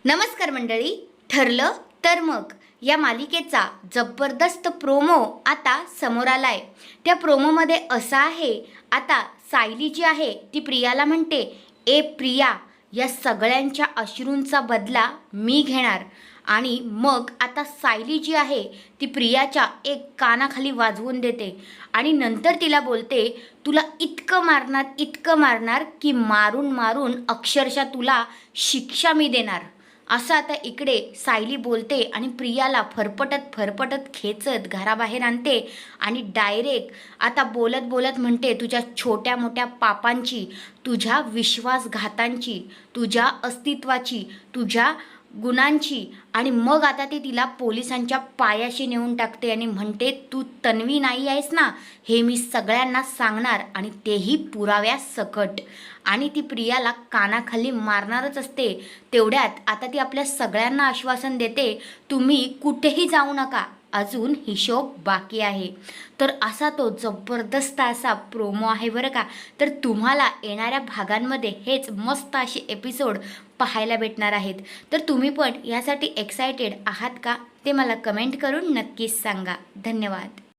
नमस्कार मंडळी. ठरलं तर मग या मालिकेचा जबरदस्त प्रोमो आता समोर आलाय. त्या प्रोमोमध्ये असा आहे, आता सायली जी आहे ती प्रियाला म्हणते, ए प्रिया, या सगळ्यांच्या अश्रूंचा बदला मी घेणार. आणि मग आता सायली जी आहे ती प्रियाच्या एक कानाखाली वाजवून देते आणि नंतर तिला बोलते, तुला इतकं मारणार की मारून मारून अक्षरशः तुला शिक्षा मी देणार. असं आता इकडे सायली बोलते आणि प्रियाला फरफटत खेचत घराबाहेर आणते आणि डायरेक्ट आता बोलत बोलत म्हणते, तुझ्या छोट्या मोठ्या पापांची, तुझ्या विश्वासघातांची, तुझ्या अस्तित्वाची, तुझ्या गुणांची. आणि मग आता ती तिला पोलिसांच्या पायाशी नेऊन टाकते आणि म्हणते, तू तन्वी नाही आहेस ना, हे मी सगळ्यांना सांगणार आणि तेही पुराव्यासकट. आणि ती प्रियाला कानाखाली मारणारच असते. तेवढ्यात आता ती आपल्या सगळ्यांना आश्वासन देते, तुम्ही कुठेही जाऊ नका, अजून हिशोब बाकी आहे. तर असा तो जबरदस्त असा प्रोमो आहे बरं का. तर तुम्हाला येणाऱ्या भागांमध्ये हेच मस्त असे एपिसोड पाहायला भेटणार आहेत. तर तुम्ही पण यासाठी एक्सायटेड आहात का, ते मला कमेंट करून नक्कीच सांगा. धन्यवाद.